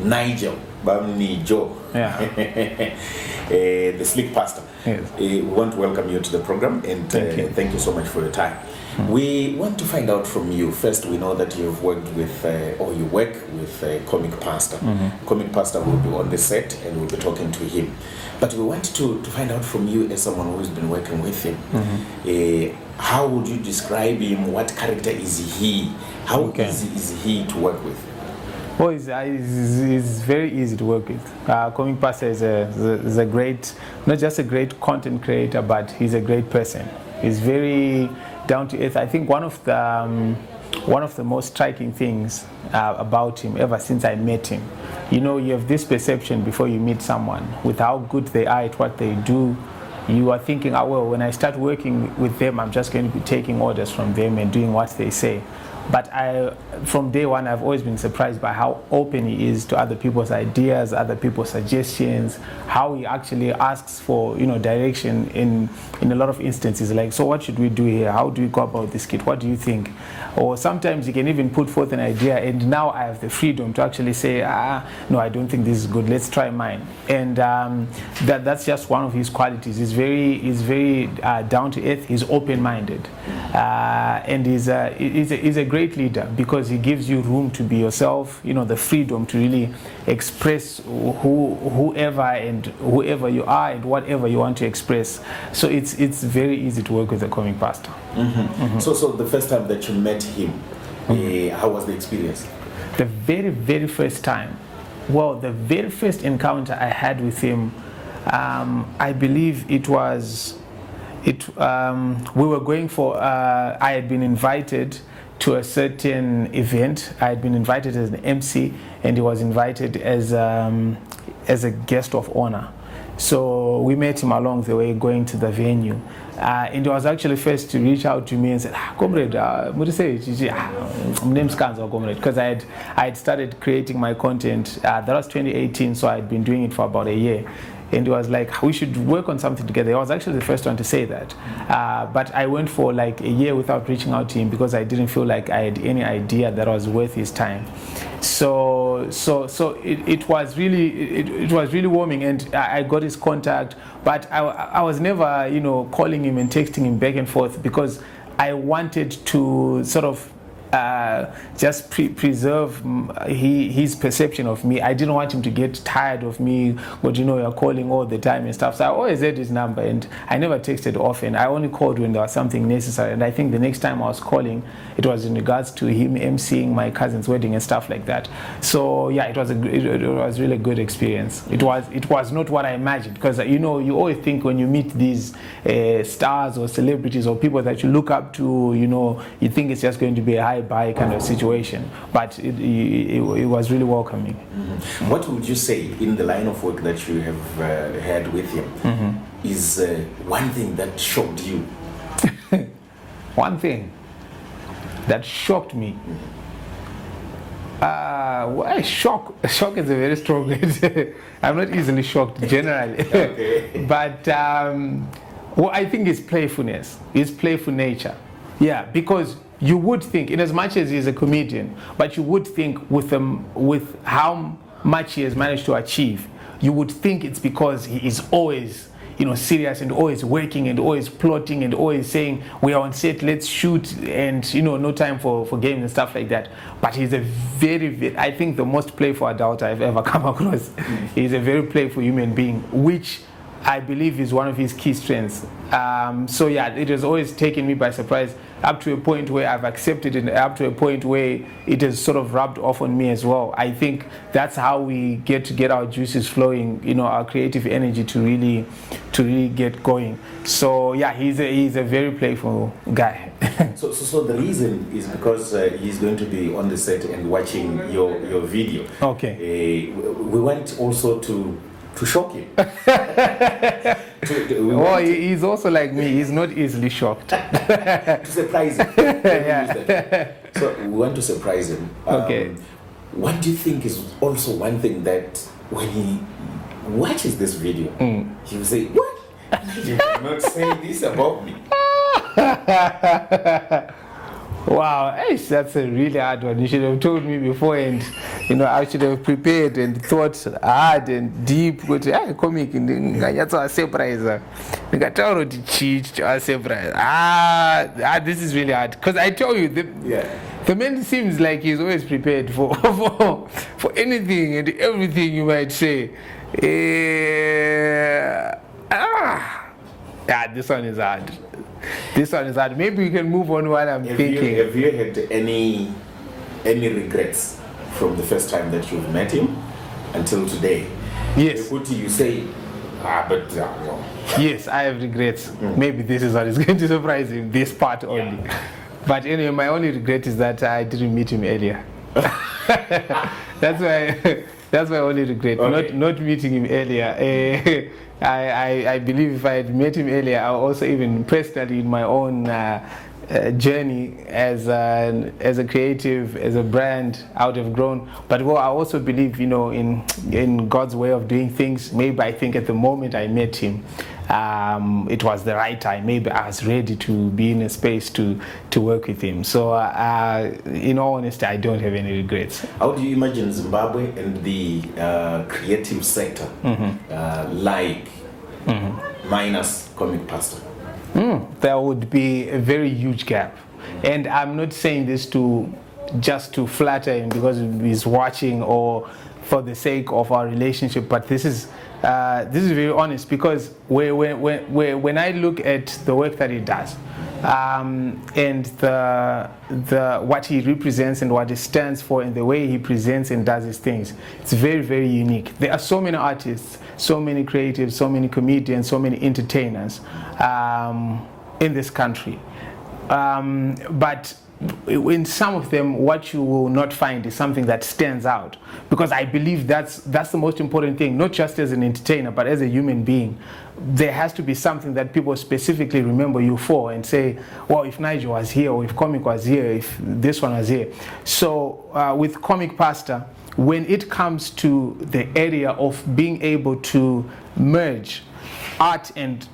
Nigel, Nigel, the slick pastor. Yes. We want to welcome you to the program, and thank you so much for your time. We want to find out from you. First, we know that you've worked with, or you work with a comic pastor. Comic pastor will be on the set, and we'll be talking to him. But we want to find out from you, as someone who's been working with him, how would you describe him? What character is he? How easy is he to work with? Oh, he's very easy to work with. Comic pastor is a great, not just a great content creator, but he's a great person. He's very down to earth. I think one of the most striking things about him ever since I met him, you know, you have this perception before you meet someone with how good they are at what they do. You are thinking, oh, well, when I start working with them, I'm just going to be taking orders from them and doing what they say. But from day one, I've always been surprised by how open he is to other people's ideas, other people's suggestions, how he actually asks for, you know, direction in a lot of instances. Like, so what should we do here? How do we go about this kit? What do you think? Or sometimes he can even put forth an idea, and now I have the freedom to actually say, no, I don't think this is good. Let's try mine. And that's just one of his qualities. He's very down to earth. He's open-minded, and he's a great leader because he gives you room to be yourself, you know, the freedom to really express whoever you are and whatever you want to express. So it's very easy to work with a comic pastor. So the first time that you met him, how was the experience? The very first time, well, the very first encounter I had with him, I believe we were going for, I had been invited to a certain event. I had been invited as an MC, and he was invited as a guest of honor. So we met him along the way going to the venue. And he was actually first to reach out to me and said, comrade, because I had started creating my content. That was 2018, so I had been doing it for about a year. And he was like, we should work on something together. I was actually the first one to say that. But I went for like a year without reaching out to him because I didn't feel like I had any idea that was worth his time. So it was really warming, and I got his contact. But I was never, you know, calling him and texting him back and forth because I wanted to sort of just preserve his perception of me. I didn't want him to get tired of me, but you know, you're calling all the time and stuff. So I always had his number, and I never texted often. I only called when there was something necessary. And I think the next time I was calling, it was in regards to him emceeing my cousin's wedding and stuff like that. So yeah, it was really a good experience. It was not what I imagined, because you know, you always think when you meet these stars or celebrities or people that you look up to, you know, you think it's just going to be a high by kind of situation, but it was really welcoming. What would you say in the line of work that you have had with him is one thing that shocked you? One thing that shocked me. Well, shock is a very strong word. I'm not easily shocked generally. But well, I think it's playfulness. It's playful nature. Yeah, because you would think, in as much as he's a comedian, but you would think with how much he has managed to achieve, you would think it's because he is always, you know, serious and always working and always plotting and always saying, we are on set, let's shoot, and you know, no time for games and stuff like that. But he's a very, I think the most playful adult I've ever come across. He's a very playful human being, which I believe is one of his key strengths. So yeah, it has always taken me by surprise, up to a point where I've accepted it, up to a point where it has sort of rubbed off on me as well. I think that's how we get our juices flowing, you know, our creative energy to really get going. So yeah, he's a very playful guy. So the reason is because he's going to be on the set and watching your video. Okay. We went also to shock him. He's also like me. He's not easily shocked. To surprise him. Yeah. So we want to surprise him. Okay. What do you think is also one thing that when he watches this video, he will say, "What? You cannot say this about me." Wow, that's a really hard one. You should have told me before, and I should have prepared and thought hard and deep. Comic surprise. This is really hard because I tell you, the man seems like he's always prepared for anything and everything you might say. This one is hard. Maybe we can move on while I'm thinking. Have you had any regrets from the first time that you've met him until today? Yes. What do you say? No. Yes, I have regrets. Maybe this is what is going to surprise him, this part only. But anyway, my only regret is that I didn't meet him earlier. That's my only regret, okay. Not meeting him earlier. I believe if I had met him earlier, I also even personally in my own journey as a creative, as a brand, I would have grown. But I also believe, in God's way of doing things. Maybe I think at the moment I met him, it was the right time. Maybe I was ready to be in a space to work with him. So, in all honesty, I don't have any regrets. How do you imagine Zimbabwe and the creative sector minus Comic Pastor? There would be a very huge gap. And I'm not saying this just to flatter him because he's watching or for the sake of our relationship, but this is very honest because when I look at the work that he does, and the what he represents and what he stands for and the way he presents and does his things, it's very, very unique. There are so many artists, so many creatives, so many comedians, so many entertainers in this country, but in some of them, what you will not find is something that stands out, because I believe that's the most important thing, not just as an entertainer, but as a human being. There has to be something that people specifically remember you for and say, well, if Nigel was here, or if Comic was here, if this one was here. So with Comic Pastor, when it comes to the area of being able to merge art and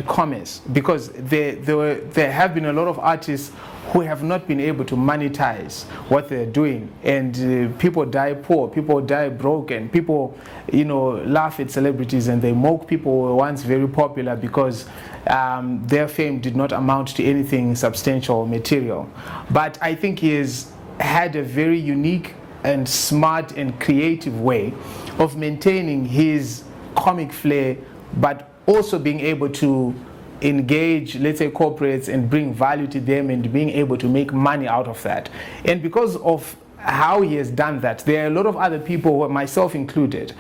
commerce, because there have been a lot of artists who have not been able to monetize what they're doing, and people die poor, people die broke, and people laugh at celebrities and they mock people who were once very popular because their fame did not amount to anything substantial or material. But I think he has had a very unique and smart and creative way of maintaining his comic flair, but also being able to engage, let's say, corporates and bring value to them and being able to make money out of that. And because of how he has done that, there are a lot of other people, myself included,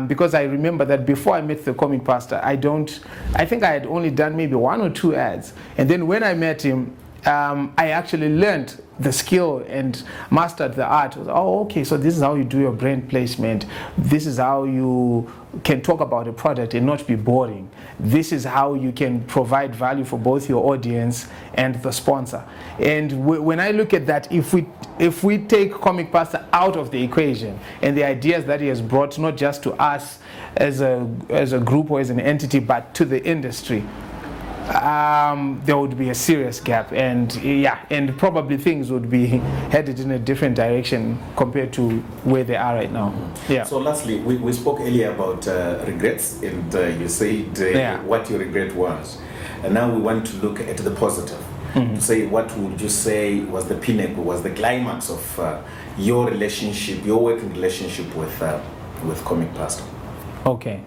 because I remember that before I met the Comic Pastor, I think I had only done maybe 1 or 2 ads. And then when I met him, I actually learned the skill and mastered the art. Okay, so this is how you do your brand placement. This is how you can talk about a product and not be boring. This is how you can provide value for both your audience and the sponsor. And when I look at that, if we take Comic Pastor out of the equation and the ideas that he has brought, not just to us as a group or as an entity, but to the industry, there would be a serious gap, and probably things would be headed in a different direction compared to where they are right now. Yeah. So lastly, we spoke earlier about regrets, and you said what your regret was, and now we want to look at the positive. To say, what would you say was the pinnacle, was the climax of your relationship, your working relationship with Comic Pastor? Okay.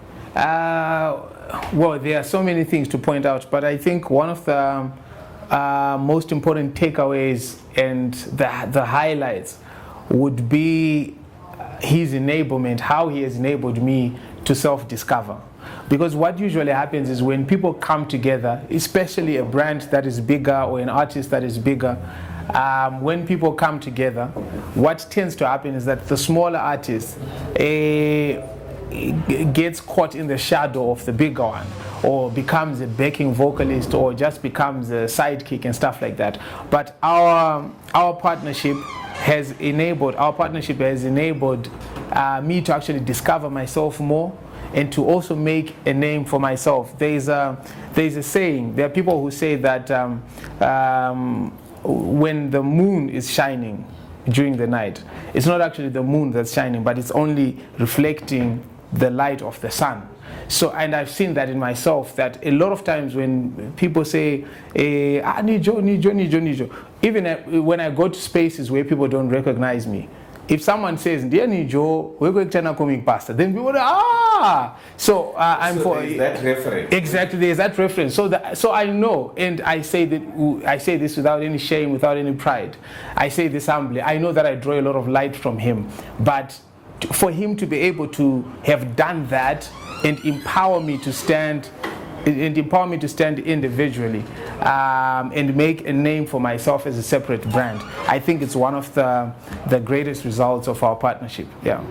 Well, there are so many things to point out, but I think one of the most important takeaways and the highlights would be his enablement, how he has enabled me to self-discover. Because what usually happens is when people come together, especially a brand that is bigger or an artist that is bigger, when people come together, what tends to happen is that the smaller artist gets caught in the shadow of the bigger one, or becomes a backing vocalist, or just becomes a sidekick and stuff like that. But our partnership has enabled me to actually discover myself more and to also make a name for myself. There's a saying, there are people who say that when the moon is shining during the night, it's not actually the moon that's shining, but it's only reflecting the light of the sun. So, and I've seen that in myself, that a lot of times when people say, Nijo, even when I go to spaces where people don't recognize me, if someone says, "Dear Nigel, we're going to coming past," then people are, So I'm for that reference. Exactly, there's that reference. So I know, and I say this without any shame, without any pride. I say this humbly. I know that I draw a lot of light from him, but for him to be able to have done that and empower me to stand individually and make a name for myself as a separate brand, I think it's one of the greatest results of our partnership. Yeah.